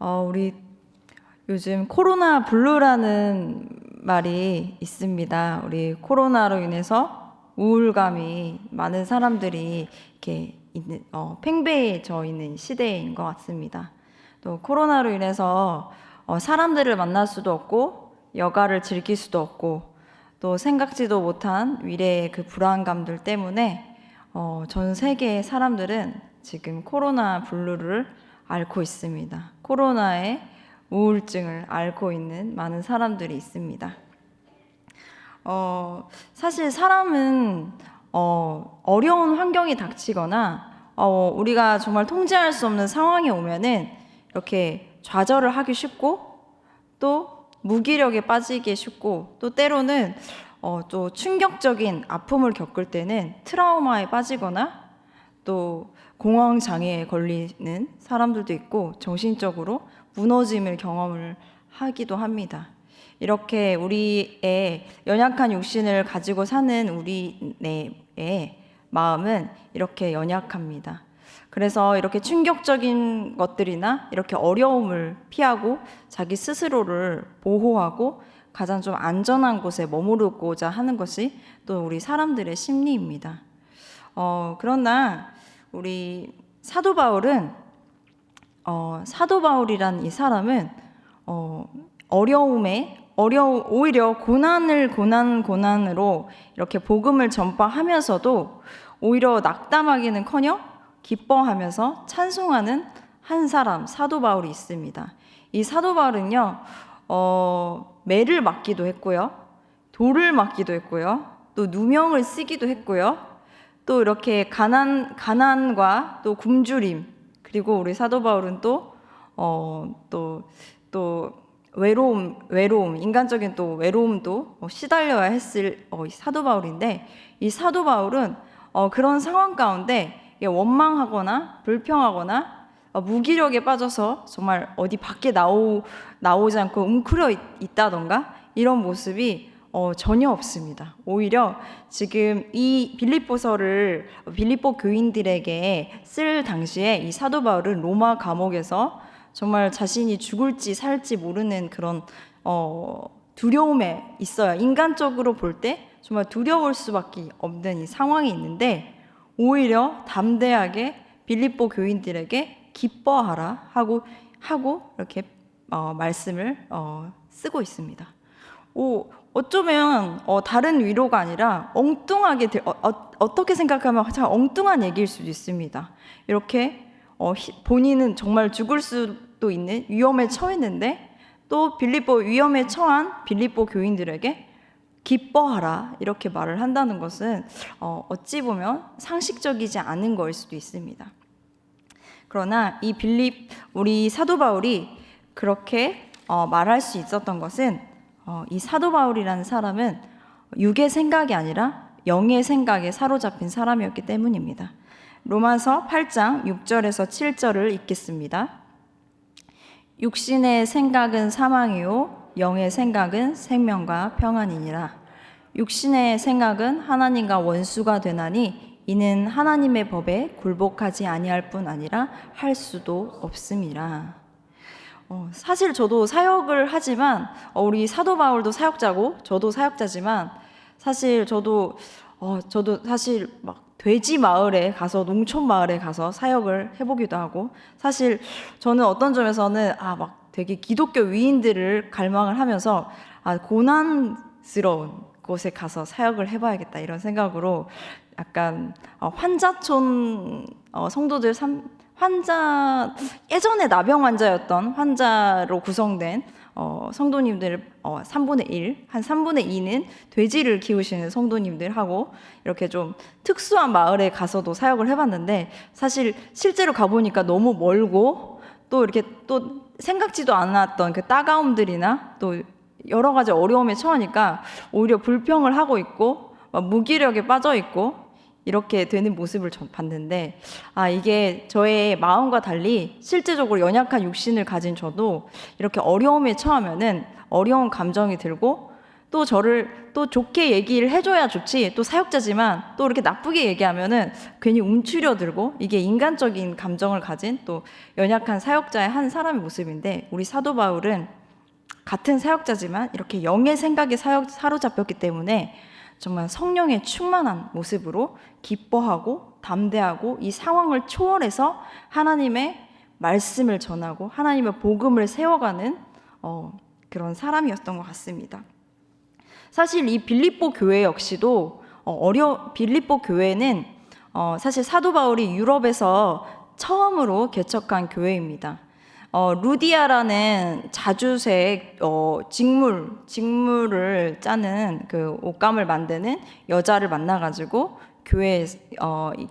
우리 요즘 코로나 블루라는 말이 있습니다. 우리 코로나로 인해서 우울감이 많은 사람들이 이렇게 팽배해져 있는 시대인 것 같습니다. 또 코로나로 인해서 사람들을 만날 수도 없고 여가를 즐길 수도 없고 또 생각지도 못한 미래의 그 불안감들 때문에 전 세계의 사람들은 지금 코로나 블루를 앓고 있습니다. 코로나의 우울증을 앓고 있는 많은 사람들이 있습니다. 사실 사람은 어려운 환경이 닥치거나 우리가 정말 통제할 수 없는 상황이 오면은 이렇게 좌절을 하기 쉽고 또 무기력에 빠지기 쉽고 또 때로는 또 충격적인 아픔을 겪을 때는 트라우마에 빠지거나 또 공황 장애에 걸리는 사람들도 있고 정신적으로 무너짐을 경험을 하기도 합니다. 이렇게 우리의 연약한 육신을 가지고 사는 우리의 마음은 이렇게 연약합니다. 그래서 이렇게 충격적인 것들이나 이렇게 어려움을 피하고 자기 스스로를 보호하고 가장 좀 안전한 곳에 머무르고자 하는 것이 또 우리 사람들의 심리입니다. 그러나 우리 사도 바울은 사도 바울이란 이 사람은 오히려 고난으로 이렇게 복음을 전파하면서도 오히려 낙담하기는커녕 기뻐하면서 찬송하는 한 사람 사도 바울이 있습니다. 이 사도 바울은요 매를 맞기도 했고요, 돌을 맞기도 했고요, 또 누명을 쓰기도 했고요, 또 이렇게 가난과 또 굶주림, 그리고 우리 사도 바울은 또 외로움, 인간적인 또 외로움도 시달려야 했을 사도 바울인데, 이 사도 바울은 그런 상황 가운데 원망하거나 불평하거나 무기력에 빠져서 정말 어디 밖에 나오지 않고 웅크려 있다던가 이런 모습이 전혀 없습니다. 오히려 지금 이 빌립보 교인들에게 쓸 당시에 이 사도 바울은 로마 감옥에서 정말 자신이 죽을지 살지 모르는 그런 두려움에 있어요. 인간적으로 볼 때 정말 두려울 수밖에 없는 이 상황이 있는데, 오히려 담대하게 빌립보 교인들에게 기뻐하라 하고 이렇게 말씀을 쓰고 있습니다. 어쩌면 다른 위로가 아니라 엉뚱하게 어떻게 생각하면 참 엉뚱한 얘기일 수도 있습니다. 이렇게 본인은 정말 죽을 수도 있는 위험에 처했는데 또 위험에 처한 빌립보 교인들에게 기뻐하라 이렇게 말을 한다는 것은 어찌 보면 상식적이지 않은 거일 수도 있습니다. 그러나 우리 사도 바울이 그렇게 말할 수 있었던 것은 이 사도 바울이라는 사람은 육의 생각이 아니라 영의 생각에 사로잡힌 사람이었기 때문입니다. 로마서 8장 6절에서 7절을 읽겠습니다. 육신의 생각은 사망이요 영의 생각은 생명과 평안이니라. 육신의 생각은 하나님과 원수가 되나니 이는 하나님의 법에 굴복하지 아니할 뿐 아니라 할 수도 없음이라. 사실 저도 사역을 하지만 우리 사도 바울도 사역자고 저도 사역자지만 사실 저도 사실 막 돼지 마을에 가서 농촌 마을에 가서 사역을 해보기도 하고, 사실 저는 어떤 점에서는 막 되게 기독교 위인들을 갈망을 하면서 고난스러운 곳에 가서 사역을 해봐야겠다 이런 생각으로 약간 환자촌 성도들 예전에 나병 환자였던 환자로 구성된 성도님들 3분의 1, 한 3분의 2는 돼지를 키우시는 성도님들하고 이렇게 좀 특수한 마을에 가서도 사역을 해봤는데, 사실 실제로 가보니까 너무 멀고 또 이렇게 또 생각지도 않았던 그 따가움들이나 또 여러 가지 어려움에 처하니까 오히려 불평을 하고 있고 무기력에 빠져 있고 이렇게 되는 모습을 봤는데, 이게 저의 마음과 달리 실제적으로 연약한 육신을 가진 저도 이렇게 어려움에 처하면은 어려운 감정이 들고 또 저를 또 좋게 얘기를 해줘야 좋지, 또 사역자지만 또 이렇게 나쁘게 얘기하면은 괜히 움츠려들고, 이게 인간적인 감정을 가진 또 연약한 사역자의 한 사람의 모습인데, 우리 사도 바울은 같은 사역자지만 이렇게 영의 생각에 사로잡혔기 때문에 정말 성령의 충만한 모습으로 기뻐하고 담대하고 이 상황을 초월해서 하나님의 말씀을 전하고 하나님의 복음을 세워가는 그런 사람이었던 것 같습니다. 사실 이 빌립보 교회 역시도 빌립보 교회는 사실 사도 바울이 유럽에서 처음으로 개척한 교회입니다. 루디아라는 자주색 직물을 짜는 그 옷감을 만드는 여자를 만나가지고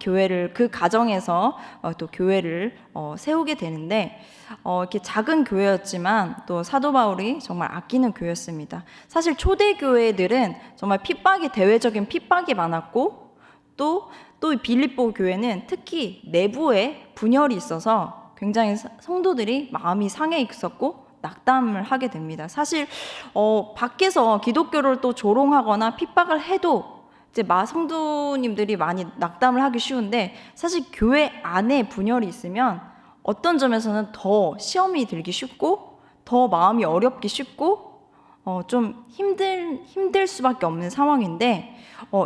교회를 그 가정에서 또 교회를 세우게 되는데, 이렇게 작은 교회였지만 또 사도 바울이 정말 아끼는 교회였습니다. 사실 초대 교회들은 정말 대외적인 핍박이 많았고, 또 빌립보 교회는 특히 내부에 분열이 있어서 굉장히 성도들이 마음이 상해 있었고 낙담을 하게 됩니다. 사실 밖에서 기독교를 또 조롱하거나 핍박을 해도 이제 성도님들이 많이 낙담을 하기 쉬운데, 사실 교회 안에 분열이 있으면 어떤 점에서는 더 시험이 들기 쉽고 더 마음이 어렵기 쉽고 좀 힘들 수밖에 없는 상황인데,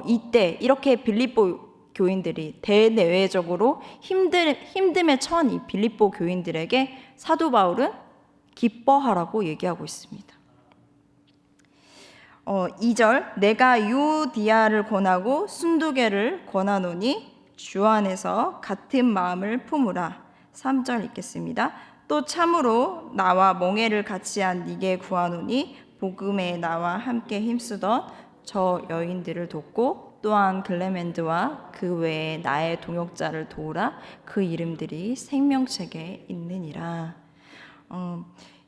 이때 이렇게 빌립보 교인들이 대내외적으로 힘듦에 처한 이 빌립보 교인들에게 사도 바울은 기뻐하라고 얘기하고 있습니다. 2절, 내가 유디아를 권하고 순두개를 권하노니 주 안에서 같은 마음을 품으라. 3절 읽겠습니다. 또 참으로 나와 멍에를 같이 한 네게 구하노니 복음에 나와 함께 힘쓰던 저 여인들을 돕고 또한 클레멘드와 그 외에 나의 동역자를 도우라. 그 이름들이 생명책에 있느니라.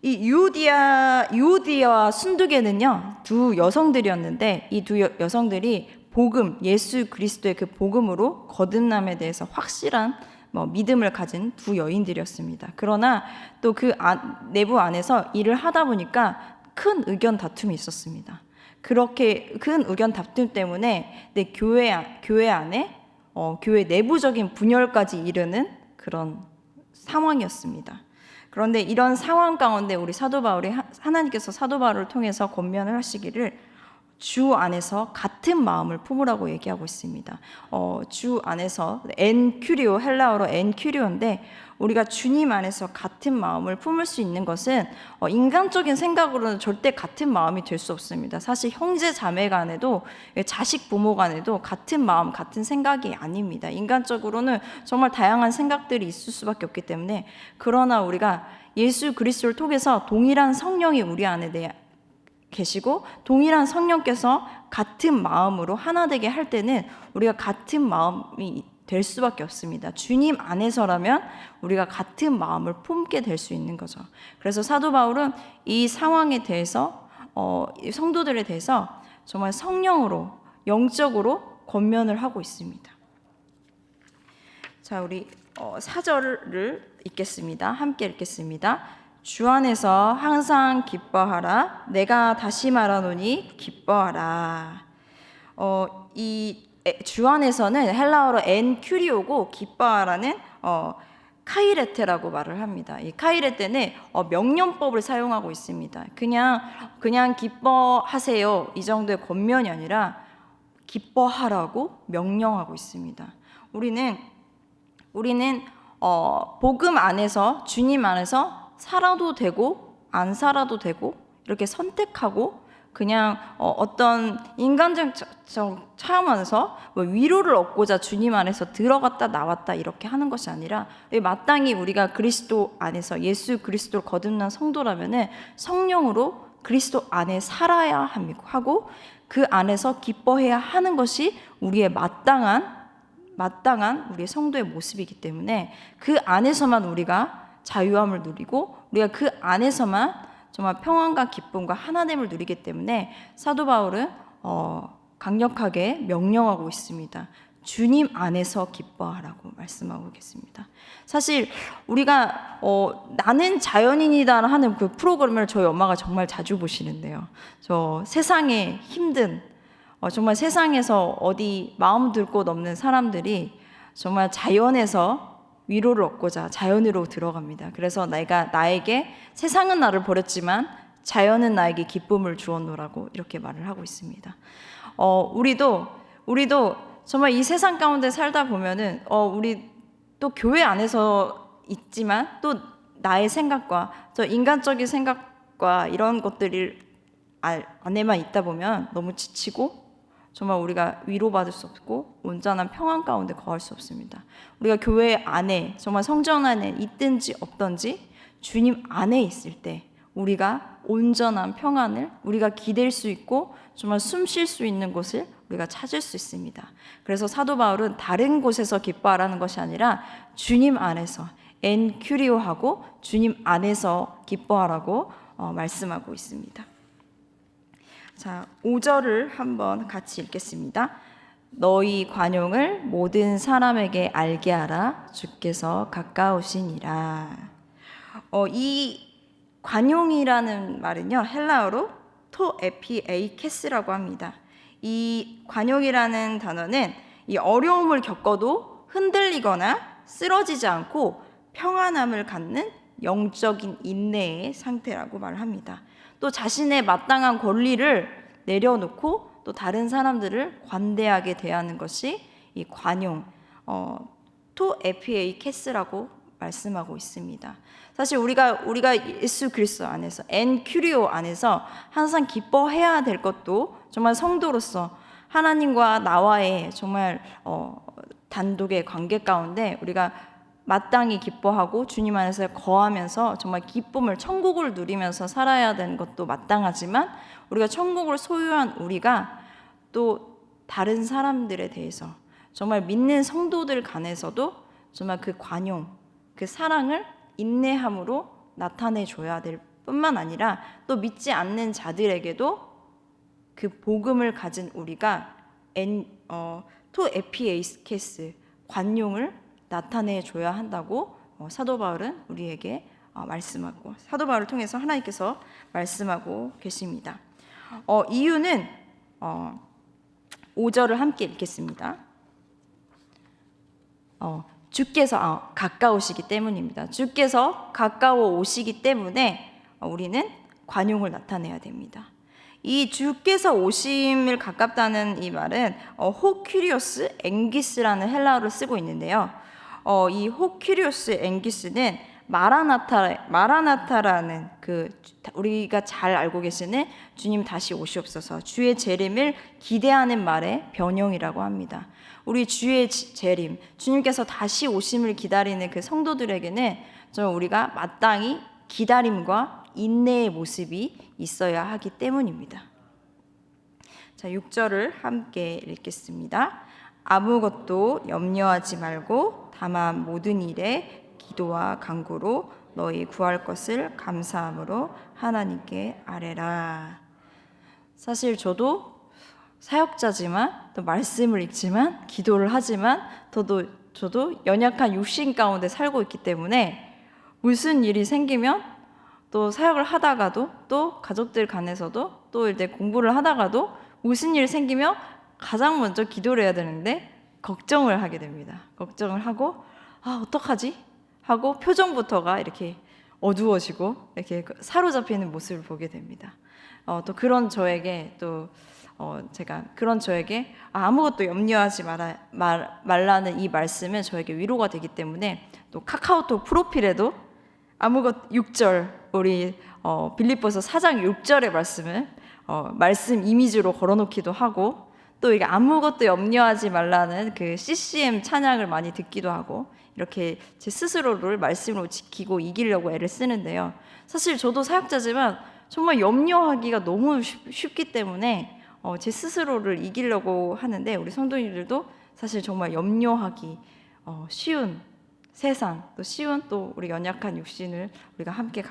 이 유디아와 순두개는요, 두 여성들이었는데, 이 두 여성들이 예수 그리스도의 그 복음으로 거듭남에 대해서 확실한 믿음을 가진 두 여인들이었습니다. 그러나 또 그 내부 안에서 일을 하다 보니까 큰 의견 다툼이 있었습니다. 그렇게 큰 의견 다툼 때문에 교회 안에 교회 내부적인 분열까지 이르는 그런 상황이었습니다. 그런데 이런 상황 가운데 우리 사도 바울이 하나님께서 사도 바울을 통해서 권면을 하시기를 주 안에서 같은 마음을 품으라고 얘기하고 있습니다. 주 안에서 엔큐리오, 헬라어로 엔큐리오인데, 우리가 주님 안에서 같은 마음을 품을 수 있는 것은 인간적인 생각으로는 절대 같은 마음이 될 수 없습니다. 사실 형제 자매 간에도 자식 부모 간에도 같은 마음 같은 생각이 아닙니다. 인간적으로는 정말 다양한 생각들이 있을 수밖에 없기 때문에, 그러나 우리가 예수 그리스도를 통해서 동일한 성령이 우리 안에 계시고 동일한 성령께서 같은 마음으로 하나 되게 할 때는 우리가 같은 마음이 될 수밖에 없습니다. 주님 안에서라면 우리가 같은 마음을 품게 될 수 있는 거죠. 그래서 사도 바울은 이 상황에 대해서 성도들에 대해서 정말 성령으로 영적으로 권면을 하고 있습니다. 자, 우리 4절을 읽겠습니다. 함께 읽겠습니다. 주 안에서 항상 기뻐하라. 내가 다시 말하노니 기뻐하라. 이 주 안에서는 헬라어로 엔큐리오고, 기뻐하라는 카이레테라고 말을 합니다. 이 카이레테는 명령법을 사용하고 있습니다. 그냥 기뻐하세요 이 정도의 권면이 아니라 기뻐하라고 명령하고 있습니다. 우리는 복음 안에서, 주님 안에서 살아도 되고 안 살아도 되고 이렇게 선택하고, 그냥 어떤 인간적 체험 안에서 위로를 얻고자 주님 안에서 들어갔다 나왔다 이렇게 하는 것이 아니라, 마땅히 우리가 그리스도 안에서 예수 그리스도를 거듭난 성도라면은 성령으로 그리스도 안에 살아야 하고 그 안에서 기뻐해야 하는 것이 우리의 마땅한 우리의 성도의 모습이기 때문에, 그 안에서만 우리가 자유함을 누리고 우리가 그 안에서만 정말 평안과 기쁨과 하나됨을 누리기 때문에 사도 바울은 강력하게 명령하고 있습니다. 주님 안에서 기뻐하라고 말씀하고 계십니다. 사실 우리가 나는 자연인이다 하는 그 프로그램을 저희 엄마가 정말 자주 보시는데요. 저 세상에 힘든 정말 세상에서 어디 마음 둘 곳 없는 사람들이 정말 자연에서 위로를 얻고자 자연으로 들어갑니다. 그래서 나에게 세상은 나를 버렸지만 자연은 나에게 기쁨을 주었노라고 이렇게 말을 하고 있습니다. 우리도 정말 이 세상 가운데 살다 보면은 우리 또 교회 안에서 있지만 또 나의 생각과 저 인간적인 생각과 이런 것들이 안에만 있다 보면 너무 지치고 정말 우리가 위로받을 수 없고 온전한 평안 가운데 거할 수 없습니다. 우리가 교회 안에 정말 성전 안에 있든지 없든지 주님 안에 있을 때 우리가 온전한 평안을 우리가 기댈 수 있고 정말 숨 쉴 수 있는 곳을 우리가 찾을 수 있습니다. 그래서 사도 바울은 다른 곳에서 기뻐하라는 것이 아니라 주님 안에서 엔 큐리오하고 주님 안에서 기뻐하라고 말씀하고 있습니다. 자, 5절을 한번 같이 읽겠습니다. 너희 관용을 모든 사람에게 알게 하라. 주께서 가까우시니라. 이 관용이라는 말은요, 헬라어로 토 에피에이케스라고 합니다. 이 관용이라는 단어는 이 어려움을 겪어도 흔들리거나 쓰러지지 않고 평안함을 갖는 영적인 인내의 상태라고 말합니다. 또 자신의 마땅한 권리를 내려놓고 또 다른 사람들을 관대하게 대하는 것이 이 관용, 토 에피에이케스라고 말씀하고 있습니다. 사실 우리가 예수 그리스도 안에서 엔 큐리오 안에서 항상 기뻐해야 될 것도 정말 성도로서 하나님과 나와의 정말 단독의 관계 가운데 우리가 마땅히 기뻐하고 주님 안에서 거하면서 정말 기쁨을 천국을 누리면서 살아야 되는 것도 마땅하지만 우리가 천국을 소유한 우리가 또 다른 사람들에 대해서 정말 믿는 성도들 간에서도 정말 그 관용, 그 사랑을 인내함으로 나타내 줘야 될 뿐만 아니라 또 믿지 않는 자들에게도 그 복음을 가진 우리가 토 에피에이스케스 관용을 나타내 줘야 한다고 사도 바울은 우리에게 말씀하고 사도 바울을 통해서 하나님께서 말씀하고 계십니다. 이유는 5절을 함께 읽겠습니다. 주께서 가까우시기 때문입니다. 주께서 가까워 오시기 때문에 우리는 관용을 나타내야 됩니다. 이 주께서 오심을 가깝다는 이 말은 호큐리오스 엥기스라는 헬라어를 쓰고 있는데요. 이 호큐리오스 엥기스는 마라나타라는 그 우리가 잘 알고 계시는 주님 다시 오시옵소서 주의 재림을 기대하는 말의 변형이라고 합니다. 우리 주의 재림, 주님께서 다시 오심을 기다리는 그 성도들에게는 우리가 마땅히 기다림과 인내의 모습이 있어야 하기 때문입니다. 자, 6절을 함께 읽겠습니다. 아무것도 염려하지 말고 다만 모든 일에 기도와 간구로 너희 구할 것을 감사함으로 하나님께 아뢰라. 사실 저도 사역자지만 또 말씀을 읽지만 기도를 하지만 저도 연약한 육신 가운데 살고 있기 때문에 무슨 일이 생기면 또 사역을 하다가도 또 가족들 간에서도 또 이제 공부를 하다가도 무슨 일이 생기면 가장 먼저 기도를 해야 되는데 걱정을 하게 됩니다. 걱정을 하고 어떡하지? 하고 표정부터가 이렇게 어두워지고 이렇게 사로잡히는 모습을 보게 됩니다. 또 그런 저에게 제가 그런 저에게 아무것도 염려하지 말라는 이 말씀은 저에게 위로가 되기 때문에 또 카카오톡 프로필에도 6절 우리 빌립보서 4장 6절의 말씀을 말씀 이미지로 걸어놓기도 하고 또 이게 아무것도 염려하지 말라는 그 CCM 찬양을 많이 듣기도 하고 이렇게 제 스스로를 말씀으로 지키고 이기려고 애를 쓰는데요. 사실 저도 사역자지만 정말 염려하기가 너무 쉽기 때문에 제 스스로를 이기려고 하는데 우리 성도님들도 사실 정말 염려하기 쉬운 세상 또 쉬운 또 우리 연약한 육신을 우리가 함께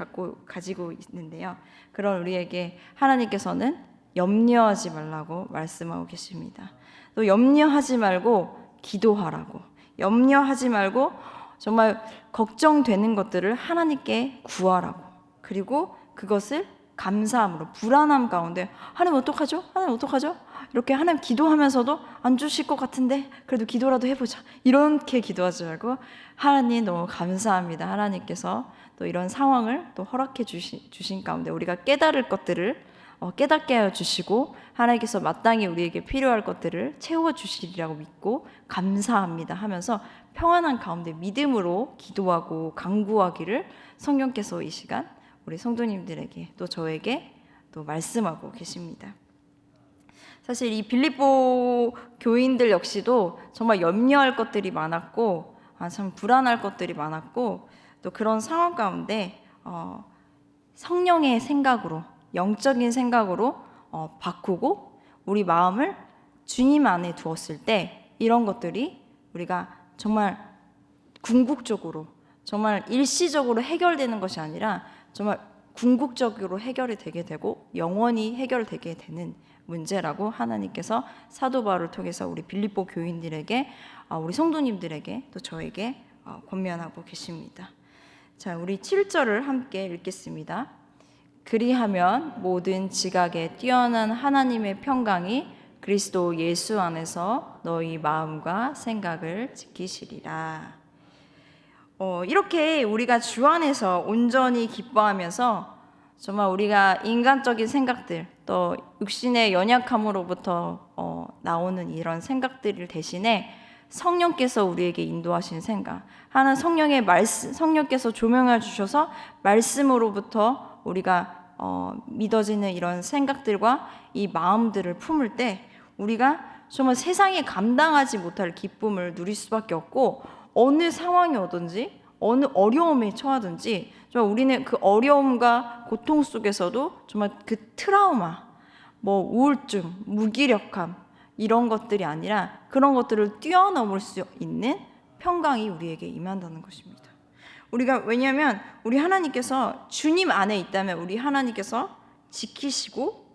가지고 있는데요. 그런 우리에게 하나님께서는 염려하지 말라고 말씀하고 계십니다. 또 염려하지 말고 기도하라고, 염려하지 말고 정말 걱정되는 것들을 하나님께 구하라고, 그리고 그것을 감사함으로, 불안함 가운데 하나님 어떡하죠? 하나님 어떡하죠? 이렇게 하나님 기도하면서도 안 주실 것 같은데 그래도 기도라도 해보자, 이렇게 기도하지 말고 하나님 너무 감사합니다. 하나님께서 또 이런 상황을 또 허락해 주신 가운데 우리가 깨달을 것들을 깨닫게 하여 주시고 하나님께서 마땅히 우리에게 필요할 것들을 채워주시리라고 믿고 감사합니다 하면서 평안한 가운데 믿음으로 기도하고 간구하기를 성령께서 이 시간 우리 성도님들에게 또 저에게 또 말씀하고 계십니다. 사실 이 빌립보 교인들 역시도 정말 염려할 것들이 많았고 참 불안할 것들이 많았고 또 그런 상황 가운데 성령의 생각으로, 영적인 생각으로 바꾸고 우리 마음을 주님 안에 두었을 때 이런 것들이 우리가 정말 궁극적으로, 정말 일시적으로 해결되는 것이 아니라 정말 궁극적으로 해결이 되게 되고 영원히 해결되게 되는 문제라고 하나님께서 사도 바울을 통해서 우리 빌립보 교인들에게, 우리 성도님들에게 또 저에게 권면하고 계십니다. 자, 우리 7절을 함께 읽겠습니다. 그리하면 모든 지각에 뛰어난 하나님의 평강이 그리스도 예수 안에서 너희 마음과 생각을 지키시리라. 이렇게 우리가 주 안에서 온전히 기뻐하면서 정말 우리가 인간적인 생각들, 또 육신의 연약함으로부터 나오는 이런 생각들을 대신에 성령께서 우리에게 인도하신 생각, 하나님 성령의 말씀, 성령께서 조명해 주셔서 말씀으로부터 우리가 믿어지는 이런 생각들과 이 마음들을 품을 때 우리가 정말 세상에 감당하지 못할 기쁨을 누릴 수밖에 없고, 어느 상황이 오든지 어느 어려움에 처하든지 정말 우리는 그 어려움과 고통 속에서도 정말 그 트라우마, 우울증, 무기력함 이런 것들이 아니라 그런 것들을 뛰어넘을 수 있는 평강이 우리에게 임한다는 것입니다. 우리가, 왜냐하면 우리 하나님께서 주님 안에 있다면 우리 하나님께서 지키시고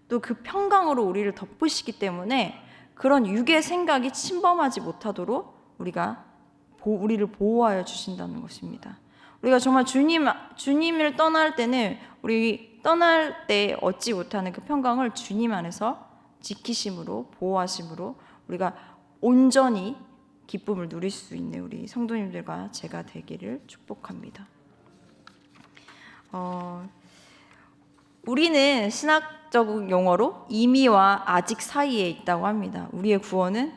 또 그 평강으로 우리를 덮으시기 때문에 그런 육의 생각이 침범하지 못하도록 우리를 보호하여 주신다는 것입니다. 우리가 정말 주님을 떠날 때는 우리 떠날 때 얻지 못하는 그 평강을 주님 안에서 지키심으로, 보호하심으로 우리가 온전히 기쁨을 누릴 수 있는 우리 성도님들과 제가 되기를 축복합니다. 우리는 신학적 용어로 이미와 아직 사이에 있다고 합니다. 우리의 구원은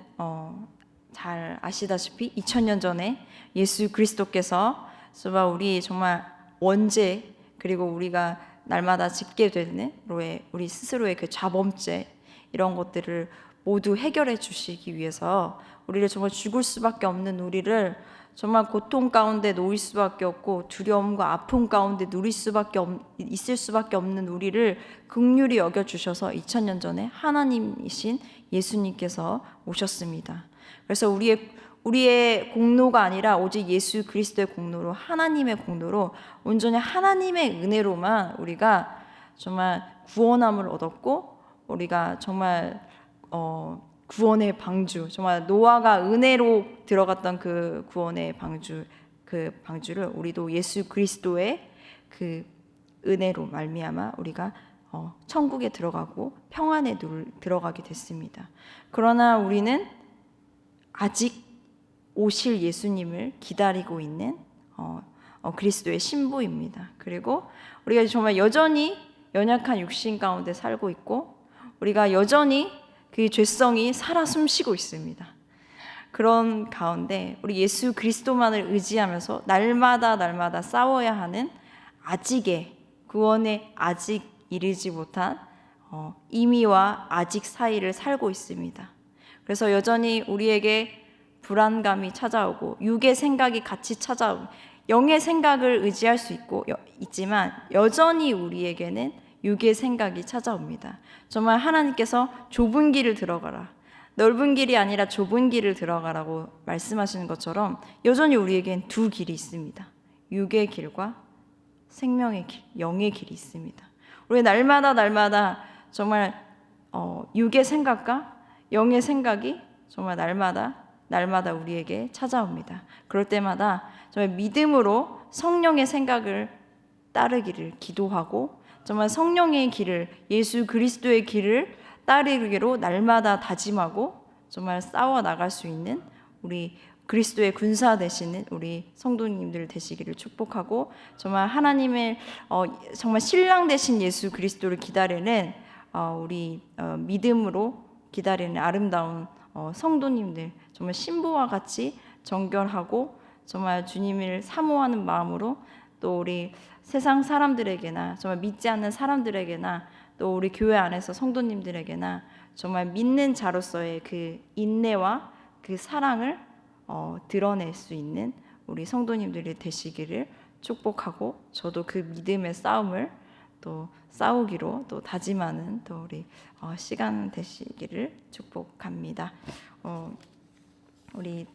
잘 아시다시피 2000년 전에 예수 그리스도께서 우리 정말 원죄, 그리고 우리가 날마다 짓게 되는 우리 스스로의 그 자범죄, 이런 것들을 모두 해결해 주시기 위해서 우리를 정말 죽을 수밖에 없는 우리를 정말 고통 가운데 놓일 수밖에 없고 두려움과 아픔 가운데 있을 수밖에 없는 우리를 긍휼히 여겨주셔서 2000년 전에 하나님이신 예수님께서 오셨습니다. 그래서 우리의 공로가 아니라 오직 예수 그리스도의 공로로, 하나님의 공로로, 온전히 하나님의 은혜로만 우리가 정말 구원함을 얻었고, 우리가 정말 구원의 방주, 정말 노아가 은혜로 들어갔던 그 구원의 방주를 우리도 예수 그리스도의 그 은혜로 말미암아 우리가 천국에 들어가고 평안에 들어가게 됐습니다. 그러나 우리는 아직 오실 예수님을 기다리고 있는 그리스도의 신부입니다. 그리고 우리가 정말 여전히 연약한 육신 가운데 살고 있고, 우리가 여전히 그 죄성이 살아 숨쉬고 있습니다. 그런 가운데 우리 예수 그리스도만을 의지하면서 날마다 싸워야 하는 아직의 구원에 아직 이르지 못한 이미와 아직 사이를 살고 있습니다. 그래서 여전히 우리에게 불안감이 찾아오고 육의 생각이 같이 찾아오고, 영의 생각을 의지할 수 있지만 여전히 우리에게는 육의 생각이 찾아옵니다. 정말 하나님께서 좁은 길을 들어가라, 넓은 길이 아니라 좁은 길을 들어가라고 말씀하시는 것처럼 여전히 우리에겐 두 길이 있습니다. 육의 길과 생명의 길, 영의 길이 있습니다. 우리 날마다 정말 육의 생각과 영의 생각이 정말 날마다 날마다 우리에게 찾아옵니다. 그럴 때마다 정말 믿음으로 성령의 생각을 따르기를 기도하고 정말 성령의 길을, 예수 그리스도의 길을 따르기로 날마다 다짐하고 정말 싸워 나갈 수 있는 우리 그리스도의 군사 되시는 우리 성도님들 되시기를 축복하고, 정말 하나님의 정말 신랑 되신 예수 그리스도를 기다리는 우리 믿음으로 기다리는 아름다운 성도님들, 정말 신부와 같이 정결하고 정말 주님을 사모하는 마음으로, 또 우리 세상 사람들에게나 정말 믿지 않는 사람들에게나 또 우리 교회 안에서 성도님들에게나 정말 믿는 자로서의 그 인내와 그 사랑을 드러낼 수 있는 우리 성도님들이 되시기를 축복하고, 저도 그 믿음의 싸움을 또 싸우기로 또 다짐하는 또 우리 시간 되시기를 축복합니다. 우리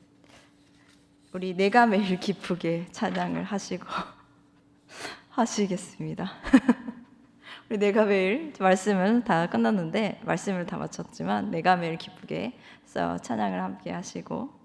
내가 매일 기쁘게 찬양을 하시고 하시겠습니다. 우리 내가 매일 말씀은 다 끝났는데 말씀을 다 마쳤지만 내가 매일 기쁘게 찬양을 함께 하시고